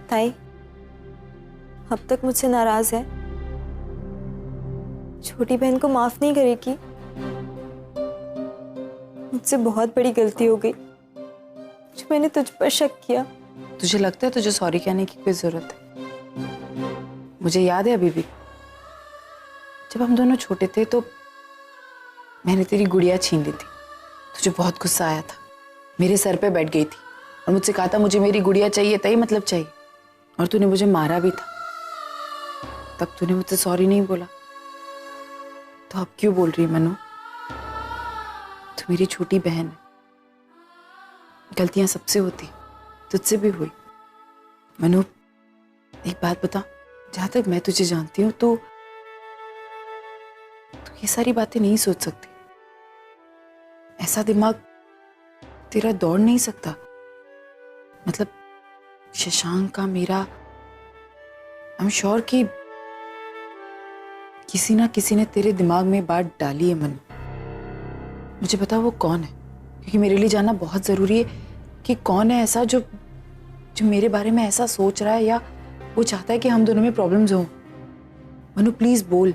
ताई अब तक मुझसे नाराज है, छोटी बहन को माफ नहीं करेगी। मुझसे बहुत बड़ी गलती हो गई जो मैंने तुझ पर शक किया। तुझे लगता है तुझे सॉरी कहने की कोई जरूरत है? मुझे याद है अभी भी, जब हम दोनों छोटे थे तो मैंने तेरी गुड़िया छीन ली थी। तुझे बहुत गुस्सा आया था, मेरे सर पे बैठ गई थी और मुझसे कहा था मुझे मेरी गुड़िया चाहिए, तय मतलब चाहिए, और तूने मुझे मारा भी था। तब तूने मुझसे सॉरी नहीं बोला, तो अब क्यों बोल रही है मनु? तू मेरी छोटी बहन है, गलतियां सबसे होती, तुझसे भी हुई। मनु एक बात बता, जहां तक मैं तुझे जानती हूँ तो ये सारी बातें नहीं सोच सकती। ऐसा दिमाग तेरा दौड़ नहीं सकता। मतलब शशांक का मेरा, आई एम श्योर कि किसी ना किसी ने तेरे दिमाग में बात डाली है मनु। मुझे बता वो कौन है, क्योंकि मेरे लिए जानना बहुत जरूरी है कि कौन है ऐसा जो मेरे बारे में ऐसा सोच रहा है या वो चाहता है कि हम दोनों में प्रॉब्लम्स हो। मनु प्लीज बोल,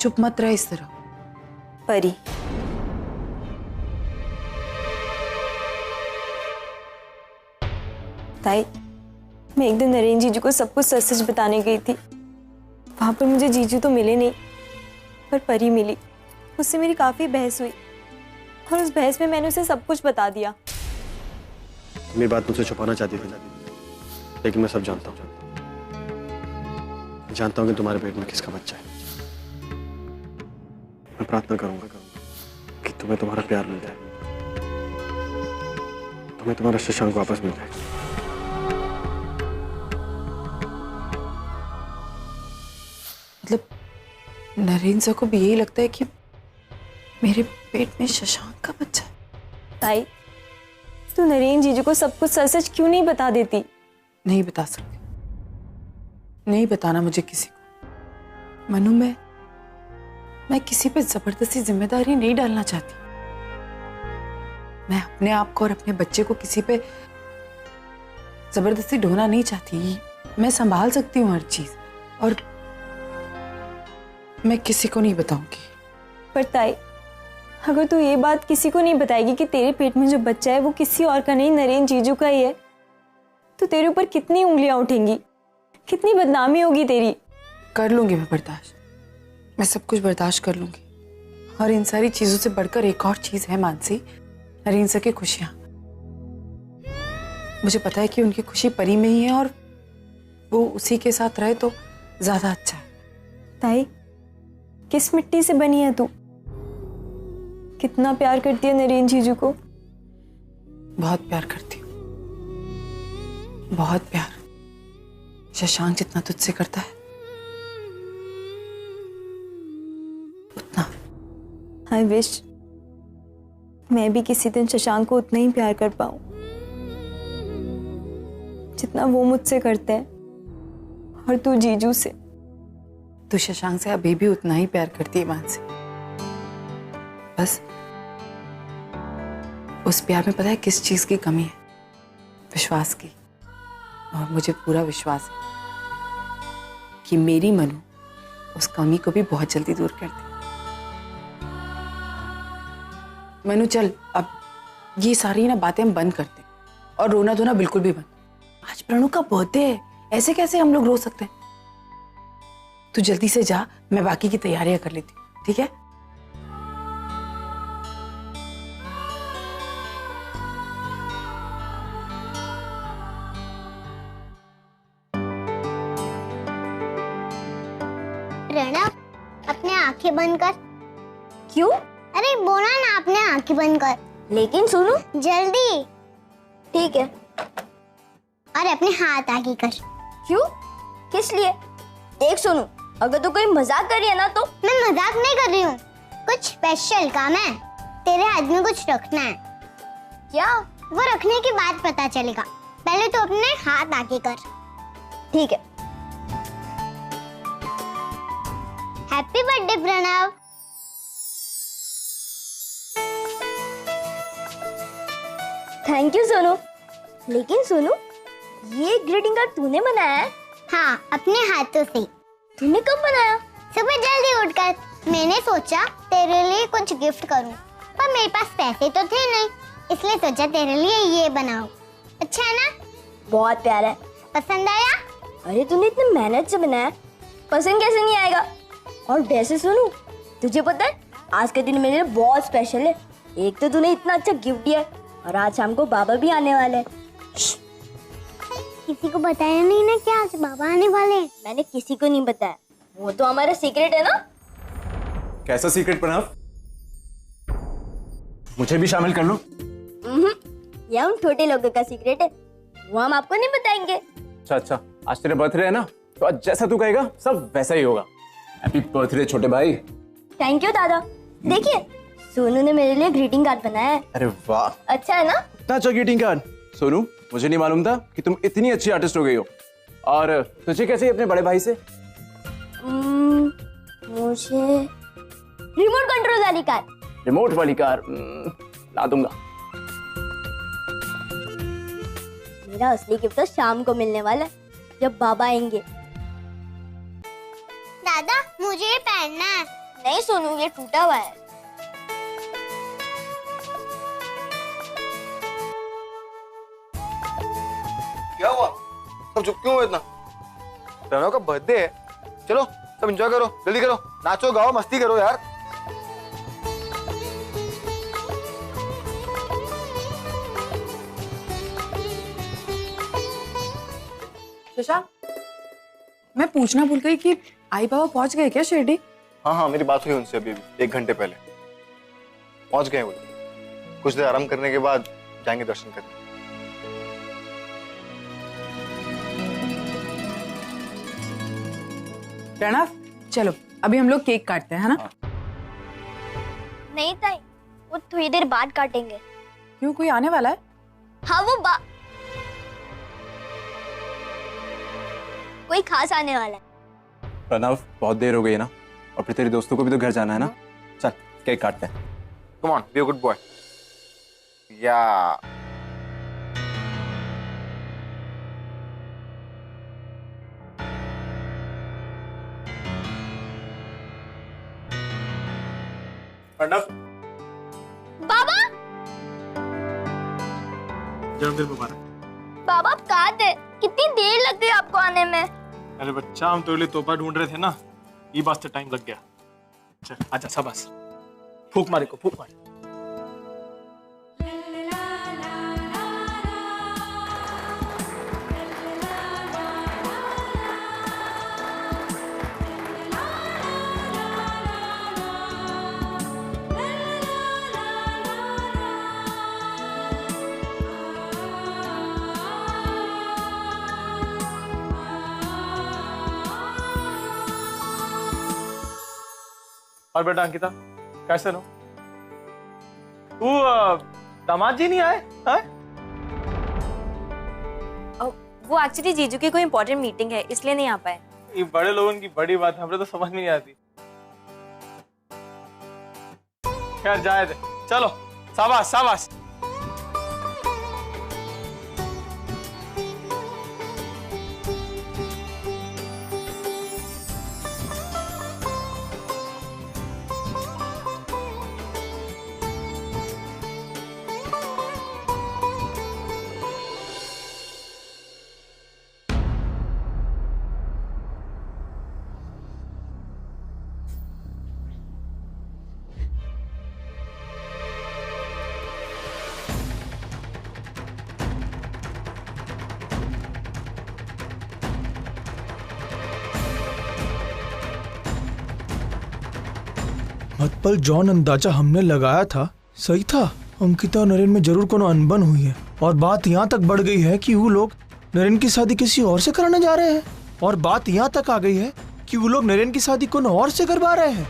चुप मत रह इस तरह। परी। ताई मैं एक दिन नरेंद्र जीजू को सब कुछ सच सच बताने गई थी। वहां पर मुझे जीजू तो मिले नहीं, पर परी मिली। उससे मेरी काफी बहस हुई और उस बहस में मैंने उसे सब कुछ बता दिया। मेरी बात मुझसे छुपाना चाहती थी, लेकिन मैं सब जानता हूँ। जानता हूँ कि तुम्हारे पेट में किसका बच्चा है। मैं प्रार्थना करूंगा कि तुम्हें तुम्हारा प्यार मिल जाए, तुम्हें तुम्हारा शशांक वापस मिल जाए। मतलब नरेंद्र सर को भी यही लगता है कि मेरे पेट में शशांक का बच्चा है? ताई तू नरेंद्र जीजू को सब कुछ सच सच क्यों नहीं बता देती? नहीं बता सकती, नहीं बताना मुझे किसी को। मनु मैं किसी पे जबरदस्ती जिम्मेदारी नहीं डालना चाहती। मैं अपने आप को और अपने बच्चे को किसी पे जबरदस्ती ढोना नहीं चाहती। मैं संभाल सकती हूँ हर चीज, और मैं किसी को नहीं बताऊंगी। पर ताई अगर तू ये बात किसी को नहीं बताएगी कि तेरे पेट में जो बच्चा है वो किसी और का नहीं, नरेंद्र जीजू का ही है, तो तेरे ऊपर कितनी उंगलियां उठेंगी, कितनी बदनामी होगी तेरी। कर लूंगी मैं बर्दाश्त, मैं सब कुछ बर्दाश्त कर लूंगी। और इन सारी चीजों से बढ़कर एक और चीज है मानसी, नरेंद्र सर की खुशियां। मुझे पता है कि उनकी खुशी परी में ही है और वो उसी के साथ रहे तो ज्यादा अच्छा है। ताई किस मिट्टी से बनी है तू? कितना प्यार करती है नरेंद्र जीजू को? बहुत प्यार करती हूँ, बहुत प्यार। शशांक जितना तुझसे करता है उतना। आई विश मैं भी किसी दिन शशांक को उतना ही प्यार कर पाऊं जितना वो मुझसे करते हैं, और तू जीजू से। तू शशांक से अभी भी उतना ही प्यार करती है मानसी। बस उस प्यार में पता है किस चीज की कमी है? विश्वास की। और मुझे पूरा विश्वास है कि मेरी मनु उस कमी को भी बहुत जल्दी दूर कर दे। मनु चल, अब ये सारी ना बातें हम बंद करते हैं, और रोना धोना बिल्कुल भी बंद। आज प्रणु का बर्थडे है, ऐसे कैसे हम लोग रो सकते हैं? तू जल्दी से जा, मैं बाकी की तैयारियां कर लेती हूँ, ठीक है? प्रणव अपने आंखें बंद कर। क्यों? अरे बोला ना अपने आंखें बंद कर। लेकिन सुनो। जल्दी। ठीक है। और अपने हाथ आगे कर। क्यों? किस लिए? देख सुनो, अगर तू कोई मजाक कर रही है ना तो। मैं मजाक नहीं कर रही हूँ, कुछ स्पेशल काम है। तेरे हाथ में कुछ रखना है। क्या? वो रखने के बाद पता चलेगा, पहले तो अपने हाथ आगे कर। ठीक है। Happy birthday Pranav. Thank you Sonu. लेकिन सोनू, ये ग्रीटिंग कार्ड तूने बनाया है? हाँ, अपने हाथों से। तूने कब बनाया? सुबह जल्दी उठकर मैंने सोचा तेरे लिए कुछ गिफ्ट करूं, पर मेरे पास पैसे तो थे नहीं, इसलिए सोचा तेरे लिए ये बनाऊं। अच्छा है ना? बहुत प्यारा है। पसंद आया? अरे तूने इतने मेहनत से बनाया, पसंद कैसे नहीं आएगा? और वैसे सुनू, तुझे पता है आज के दिन मेरे लिए बहुत स्पेशल है। एक तो तूने इतना अच्छा गिफ्ट दिया है, और आज शाम को बाबा भी आने वाले हैं। किसी को बताया नहीं ना कि आज बाबा आने वाले हैं? मैंने किसी को नहीं बताया, वो तो हमारा सीक्रेट है ना। कैसा सीक्रेट प्रणव? मुझे भी शामिल कर लो। ये हम छोटे लोगों का सीक्रेट है, वो हम आपको नहीं बताएंगे। अच्छा, आज तेरा बर्थडे है ना, तो आज जैसा तू कहेगा सब वैसा ही होगा। हैप्पी बर्थडे छोटे भाई। थैंक यू दादा। देखिए, सोनू ने मेरे लिए ग्रीटिंग कार्ड बनाया है। अरे वाह, अच्छा है ना? इतना अच्छा ग्रीटिंग कार्ड। सोनू, मुझे नहीं मालूम था कि तुम इतनी अच्छी आर्टिस्ट हो गई हो। और तुझे कैसे अपने बड़े भाई से? मुझे रिमोट कंट्रोल वाली कार। रिमोट वाली कार ला दूंगा। मेरा असली गिफ्ट तो शाम को मिलने वाला है, जब बाबा आएंगे। दादा, मुझे ये पहनना है। नहीं सोनू, ये टूटा हुआ है। क्या हुआ? सब चुप क्यों हुए इतना? प्रणव का बर्थडे है, चलो सब एंजॉय करो, जल्दी करो, नाचो गाओ मस्ती करो यार। शशांक, मैं पूछना भूल गई कि आई बाबा पहुंच गए क्या शिरडी? हाँ हाँ, मेरी बात हुई उनसे अभी 1 घंटे पहले। पहुंच गए वो। कुछ देर आराम करने के बाद जाएंगे दर्शन करने। प्रणव, चलो अभी हम लोग केक काटते हैं, है ना? नहीं ताई, वो थोड़ी देर बाद काटेंगे। क्यों, कोई आने वाला है? हाँ, वो कोई खास आने वाला है। प्रणव, बहुत देर हो गई है ना, और फिर तेरे दोस्तों को भी तो घर जाना है ना। चल केक काटते हैं। Come on, be a good boy. या प्रणव, बाबा, जन्मदिन मुबारक। बाबा आप कहाँ थे? कितनी देर लग गई आपको आने में। अरे बच्चा, हम तो लिए तोहफा ढूंढ रहे थे ना, ये वास्ते टाइम लग गया। चल आजा, शाबाश। फूक मारे को, फूक मारे। और बेटा अंकिता, कैसे हो? तू दामाद जी नहीं आए? हैं? वो एक्चुअली जीजू की कोई इंपॉर्टेंट मीटिंग है, इसलिए नहीं आ पाए। ये बड़े लोगों की बड़ी बात है, हमें तो समझ में नहीं आती। खैर जाए दे, चलो शाबाश शाबाश। मतपल जॉन अंदाजा हमने लगाया था सही था। अंकिता और नरेन में जरूर कोनो अनबन हुई है, और बात यहाँ तक बढ़ गई है कि वो लोग नरेन की शादी किसी और से कराने जा रहे हैं, और बात यहाँ तक आ गई है कि वो लोग नरेन की शादी कोनो और से करवा रहे हैं।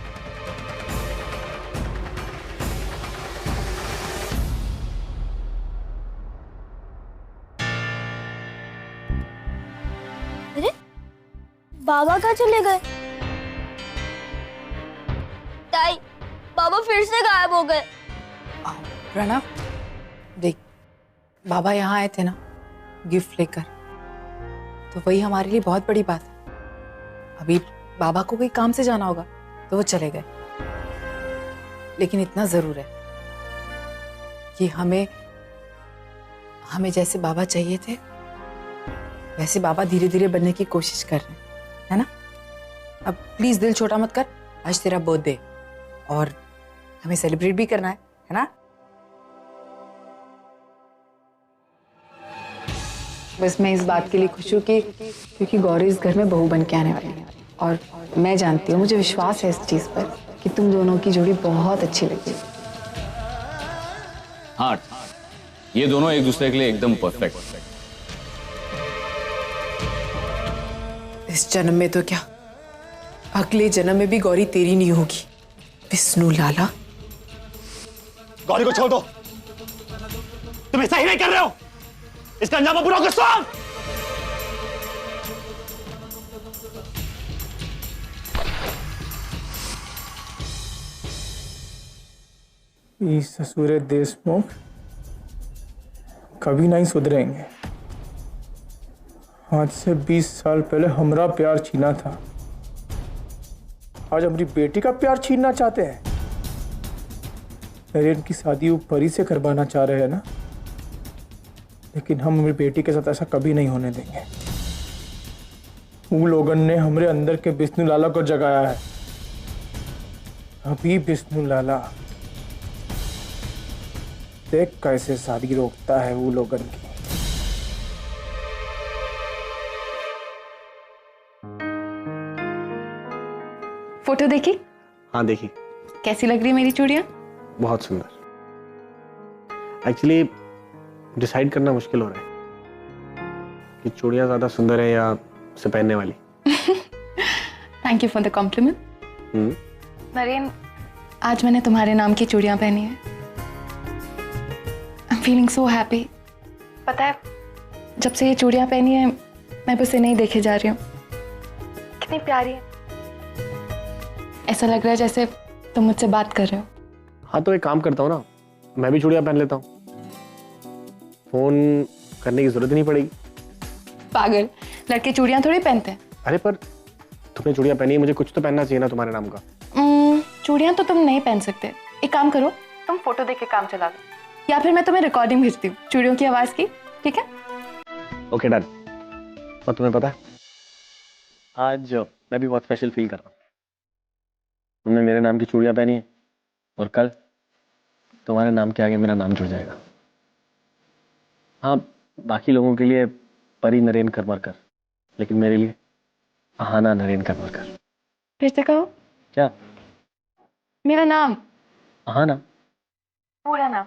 अरे बाबा कहाँ चले गए? ताई, बाबा फिर से गायब हो गए। प्रणव, देख, बाबा यहाँ आए थे ना गिफ्ट लेकर, तो वही हमारे लिए बहुत बड़ी बात है। अभी बाबा को कोई काम से जाना होगा तो वो चले गए, लेकिन इतना जरूर है कि हमें जैसे बाबा चाहिए थे वैसे बाबा धीरे धीरे बनने की कोशिश कर रहे हैं, है ना? अब प्लीज दिल छोटा मत कर, आज तेरा बर्थडे और हमें सेलिब्रेट भी करना है ना? बस मैं इस बात के लिए खुश हूँ कि क्योंकि गौरी इस घर में बहू बन के आने वाली है और मैं जानती हूँ, मुझे विश्वास है इस चीज पर कि तुम दोनों की जोड़ी बहुत अच्छी लगी। हाँ, ये दोनों एक दूसरे के लिए एकदम परफेक्ट। इस जन्म में तो क्या, अगले जन्म में भी गौरी तेरी नहीं होगी विष्णु लाला। गौरी को छोड़ दो, तुम ऐसा ही नहीं कर रहे हो, इसका अंजाम बुरा होगा। सब ये ससुरे देशमुख कभी नहीं सुधरेंगे। आज से 20 साल पहले हमारा प्यार छीना था, आज हमारी बेटी का प्यार छीनना चाहते हैं। नरेन की शादी वो परी से करवाना चाह रहे हैं ना, लेकिन हम हमारी बेटी के साथ ऐसा कभी नहीं होने देंगे। वो लोगन ने हमारे अंदर के विष्णु लाला को जगाया है। अभी विष्णु लाला देख कैसे शादी रोकता है वो लोगन की। फोटो देखी? हाँ देखी। कैसी लग रही है मेरी चूड़ियां? बहुत सुंदर। एक्चुअली डिसाइड करना मुश्किल हो रहा है कि चूड़ियां ज्यादा सुंदर है या उसे पहनने वाली। Thank you for the compliment. Naren, आज मैंने तुम्हारे नाम की चूड़ियां पहनी है। I am feeling so happy. पता है, जब से ये चूड़ियां पहनी है मैं बस इन्हें ही देखे जा रही हूँ। कितनी प्यारी है, ऐसा लग रहा है जैसे तुम मुझसे बात कर रहे हो। हाँ तो एक काम करता हूँ ना, मैं भी चूड़ियां पहन लेता हूँ, फोन करने की जरूरत नहीं पड़ेगी। पागल, लड़के चूड़ियां थोड़ी पहनते हैं। अरे पर तुमने चूड़ियां पहनी है, मुझे कुछ तो पहनना चाहिए ना तुम्हारे नाम का। चूड़ियां तो तुम नहीं पहन सकते। एक काम करो, तुम फोटो देख के काम चला लो, या फिर मैं तुम्हें रिकॉर्डिंग भेजती हूँ चूड़ियों की आवाज की, ठीक है? Okay done. और तुम्हें पता है, आज मैं भी बहुत स्पेशल फील कर रहा हूँ। तुमने मेरे नाम की चूड़ियां पहनी है और कल तुम्हारे नाम के आगे मेरा नाम जुड़ जाएगा। हाँ, बाकी लोगों के लिए परी नरेन करमरकर, लेकिन मेरे लिए आहाना नरेन करमरकर। फिर से कहो। क्या? मेरा नाम? आहाना। पूरा नाम?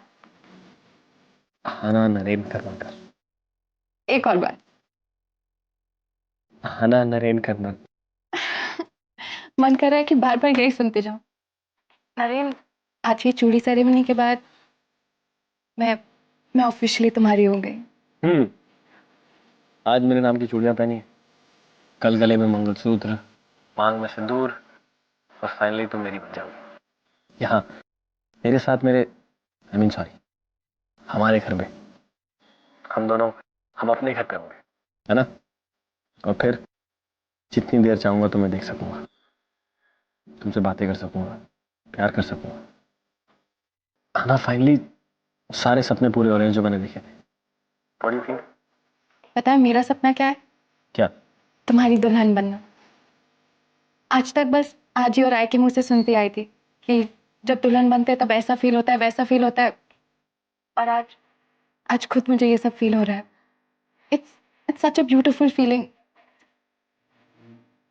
आहाना नरेन करमरकर। एक और बार। आहाना नरेन करमरकर। मन कर रहा है कि बार बार यही सुनते जाऊं। नरेन, आज की चूड़ी सेरेमनी के बाद मैं ऑफिशियली तुम्हारी हो गई। आज मेरे नाम की चूड़ियां पहनी है, कल गले में मंगलसूत्र, मांग में सिंदूर, और फाइनली तुम मेरी बन जाओगी। यहाँ मेरे साथ हमारे घर में हम अपने घर पे होंगे, है ना? और फिर जितनी देर चाहूंगा तुम्हें देख सकूंगा, तुमसे बातें कर सकूंगा, प्यार कर सकूंगा। हाँ, फाइनली सारे सपने पूरे हो रहे हैं जो मैंने देखे थे। What do you think? पता है मेरा सपना क्या है? क्या? तुम्हारी दुल्हन बनना। आज तक बस आजी और आय के मुंह से सुनती आई थी कि जब दुल्हन बनते तब ऐसा फील होता है, वैसा फील होता है, और आज खुद मुझे ये सब फील हो रहा है। It's such a beautiful feeling.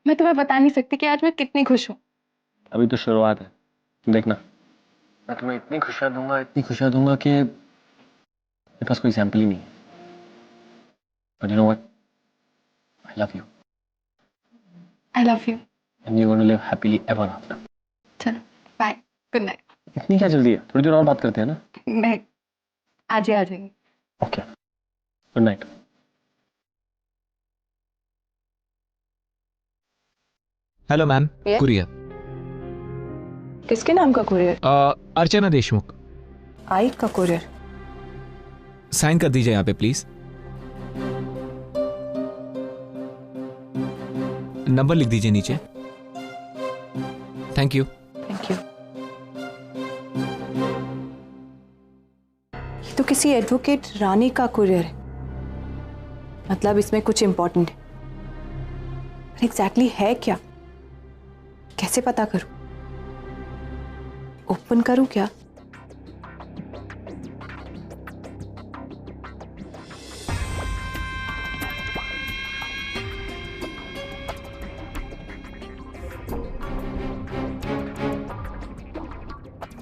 मैं तुम्हें बता नहीं सकती कि आज मैं कितनी खुश हूँ। अभी तो शुरुआत है, देखना मैं तुम्हें इतनी खुशियां दूंगा कि मेरे पास कोई एग्जाम्पल ही नहीं है। But you know what? I love you. I love you. And you're going to live happily ever after. चलो, बाय, गुड नाइट। इतनी क्या जल्दी है, थोड़ी देर और बात करते हैं ना? मैं आज ही आ जाएंगे। Okay, good night. Hello ma'am, courier. किसके नाम का कुरियर? अर्चना देशमुख। आई का कुरियर। साइन कर दीजिए यहाँ पे प्लीज। नंबर लिख दीजिए नीचे। Thank you. Thank you. ये तो किसी एडवोकेट रानी का कुरियर है, मतलब इसमें कुछ इंपॉर्टेंट है। पर एग्जैक्टली है क्या, कैसे पता करूं? ओपन करूं क्या?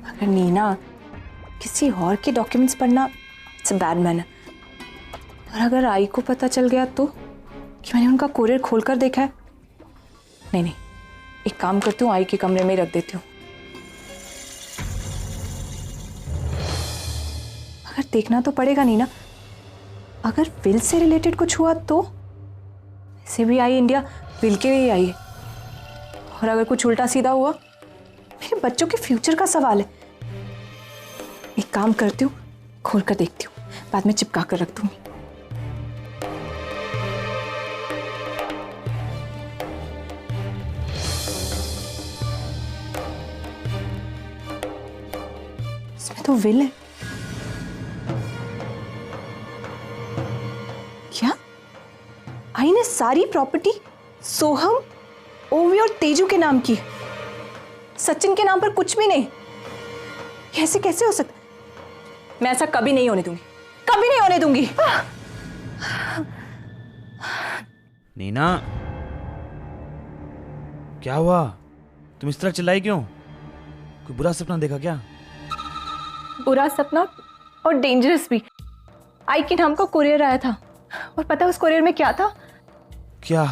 अगर नीना किसी और के डॉक्यूमेंट्स पढ़ना इट्स अ बैड मैनर, और अगर आई को पता चल गया तो कि मैंने उनका कोरियर खोलकर देखा है। नहीं नहीं, एक काम करती हूँ, आई के कमरे में रख देती हूँ। अगर देखना तो पड़ेगा नहीं ना, अगर विल से रिलेटेड कुछ हुआ तो? ऐसे भी आई इंडिया विल के लिए आई है, और अगर कुछ उल्टा सीधा हुआ मेरे बच्चों के फ्यूचर का सवाल है। एक काम करती हूँ, खोल कर देखती हूँ, बाद में चिपका कर रख दूंगी। इसमें तो विल है। क्या आई ने सारी प्रॉपर्टी सोहम, ओवी और तेजू के नाम की, सचिन के नाम पर कुछ भी नहीं? ऐसे कैसे हो सकता? मैं ऐसा कभी नहीं होने दूंगी, कभी नहीं होने दूंगी। नीना, क्या हुआ? तुम इस तरह चिल्लाई क्यों? कोई बुरा सपना देखा क्या? बुरा सपना और डेंजरस भी। आई के नाम का कुरियर आया था, और पता है उस कुरियर में क्या था? क्या?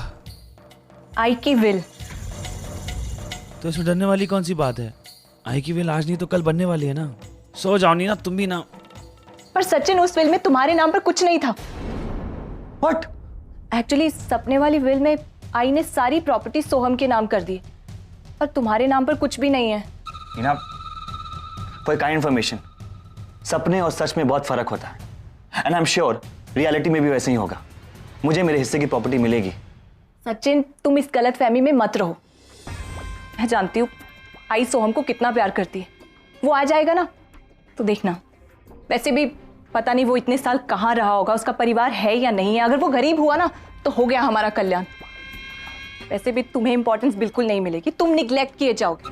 आई की विल। तो इसमें डरने वाली कौन सी बात है? आई की विल आज नहीं तो कल बनने वाली है ना। सो जाओ नीना, तुम भी ना। पर सचिन, उस विल में तुम्हारे नाम पर कुछ नहीं था। व्हाट? एक्चुअली सपने वाली विल में आई ने सारी प्रॉपर्टी सोहम के नाम कर दी, और तुम्हारे नाम पर कुछ भी नहीं है। नीना, फॉर काइंड इन्फॉर्मेशन, सपने और सच में बहुत फर्क होता है, and I am sure reality में भी वैसे ही होगा। मुझे मेरे हिस्से की प्रॉपर्टी मिलेगी। सचिन, तुम इस गलत फहमी में मत रहो। मैं जानती हूँ आई सोहम को कितना प्यार करती है। वो आ जाएगा ना तो देखना। वैसे भी पता नहीं वो इतने साल कहाँ रहा होगा, उसका परिवार है या नहीं है। अगर वो गरीब हुआ ना तो हो गया हमारा कल्याण। वैसे भी तुम्हें इंपॉर्टेंस बिल्कुल नहीं मिलेगी, तुम निग्लेक्ट किए जाओगे।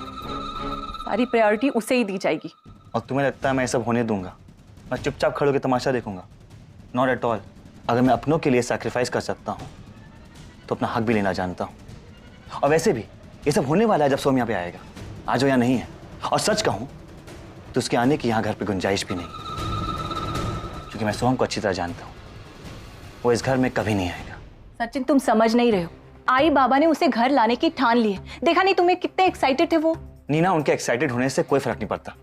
सारी प्रायोरिटी उसे ही दी जाएगी। और तुम्हें लगता है मैं ये सब होने दूंगा? मैं चुपचाप खड़े होकर तमाशा देखूंगा? Not at all. अगर मैं अपनों के लिए सैक्रिफाइस कर सकता हूँ तो अपना हक भी लेना जानता हूँ। और वैसे भी ये सब होने वाला है जब सोम यहाँ पे आएगा, आज हो या नहीं है। और सच कहूँ तो उसके आने की यहाँ घर पे गुंजाइश भी नहीं, क्योंकि मैं सोम को अच्छी तरह जानता हूँ। वो इस घर में कभी नहीं आएगा। सचिन, तुम समझ नहीं रहे हो। आई बाबा ने उसे घर लाने की ठान ली है। देखा नहीं तुम्हें कितने एक्साइटेड थे वो? नीना, उनके एक्साइटेड होने से कोई फर्क नहीं पड़ता।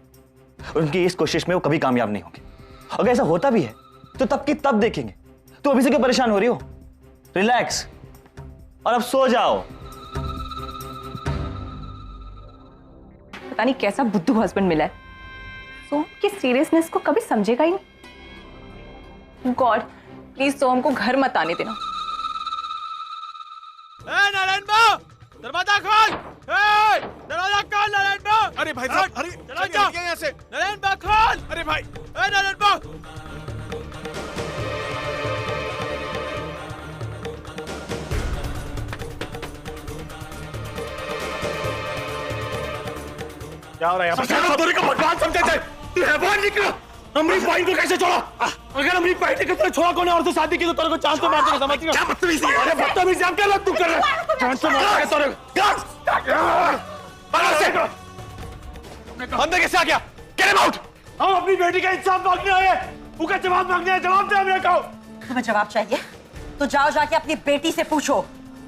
उनकी इस कोशिश में वो कभी कामयाब नहीं होंगे। अगर ऐसा होता भी है तो तब की तब देखेंगे। तो अभी से क्यों परेशान हो रही हो? रिलैक्स और अब सो जाओ। पता नहीं कैसा बुद्धू हस्बैंड मिला है। सोम की सीरियसनेस को कभी समझेगा ही नहीं। गॉड, प्लीज सोम को घर मत आने देना। नारायण बा, दरवाजा खोल। दरवाजा खोल नारायण बा। अरे भाई साहब, अरे चला जा यहाँ से। नारायण बा खोल। अरे भाई, नारायण बा। क्या हो रहा है यहाँ पर? का भगवान समझे थे। तू हैवान निकला। अमरीक भाई को कैसे छोड़ा? अगर अमरीक भाई ने किसी छोड़ा कोने और से शादी की तो तेरे को चांद से मार देगा, समझ गया? क्या बदतमीजी है? अरे बदतमीजी हम क्या लोग तू कर रहा है? चांद से मार देगा तेरे को। अंदर कैसे आ गया? Get him out. हम अपनी बेटी का इंसाफ मांगने आए हैं। उसका जवाब मांगने आए। जवाब दे हमें। कहो तुम्हें जवाब चाहिए तो जाओ जाके अपनी बेटी से पूछो।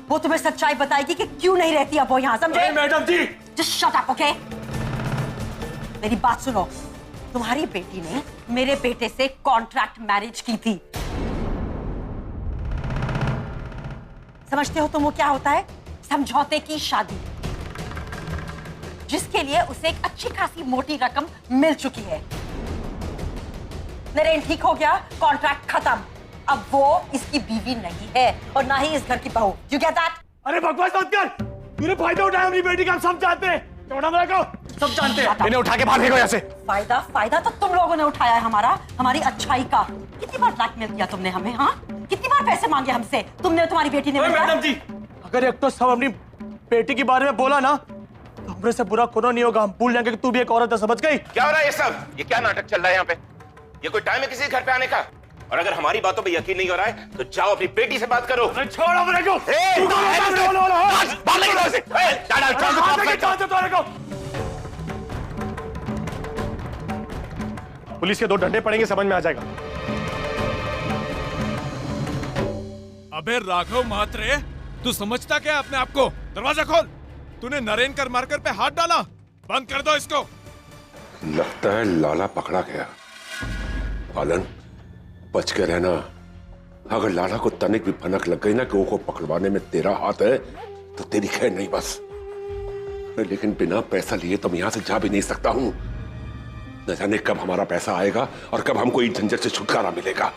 वो तुम्हें सच्चाई बताएगी कि क्यों नहीं रहती अब वो यहाँ, समझे? मैडम जी, जस्ट शट अप, ओके? मेरी बात सुनो। तुम्हारी बेटी ने मेरे बेटे से कॉन्ट्रैक्ट मैरिज की थी। समझते हो तुम वो क्या होता है? समझौते की शादी, जिसके लिए उसे एक अच्छी खासी मोटी रकम मिल चुकी है। नरेन ठीक हो गया, कॉन्ट्रैक्ट खत्म। अब वो इसकी बीवी नहीं है और ना ही इस घर की बहू। You get that? अरे बकवास मत कर, तूने फायदा उठाया अपनी बेटी का, हम सब जानते हैं। छोड़ा मेरे को, सब जानते हैं। इन्हें उठा के बाहर फेंको यहाँ से। फायदा तो तुम लोगों ने उठाया है हमारा, हमारी अच्छाई का। कितनी बार ब्लैकमेल किया तुमने हमें? हाँ, कितनी बार पैसे मांगे हमसे तुमने, तुम्हारी बेटी ने? मैडम जी, अगर एक तो सब अपनी बेटी के बारे में बोला ना तो हमरे से बुरा कोनो नहीं होगा। हम भूल जाएंगे कि तू भी एक औरत है, समझ गई? क्या हो रहा है ये सब? ये क्या नाटक चल रहा है यहाँ पे? ये कोई टाइम है किसी घर पे आने का? और अगर हमारी बातों पे यकीन नहीं हो रहा है तो जाओ अपनी बेटी से बात करो। छोड़ो मेरे को। पुलिस के 2 डंडे पड़ेंगे, समझ में आ जाएगा। अबे राघव महात्रे, तू समझता क्या अपने आप को? दरवाजा खोल। तूने नरेन कर मारकर पे हाथ डाला, बंद कर दो इसको। लगता है लाला पकड़ा गया। पालन, बच के रहना। अगर लाला को तनिक भी भनक लग गई ना कि वो को पकड़वाने में तेरा हाथ है तो तेरी खैर नहीं बस। लेकिन बिना पैसा लिए तो मैं यहां से जा भी नहीं सकता हूं। न जाने कब हमारा पैसा आएगा और कब हमको इस झंझट से छुटकारा मिलेगा।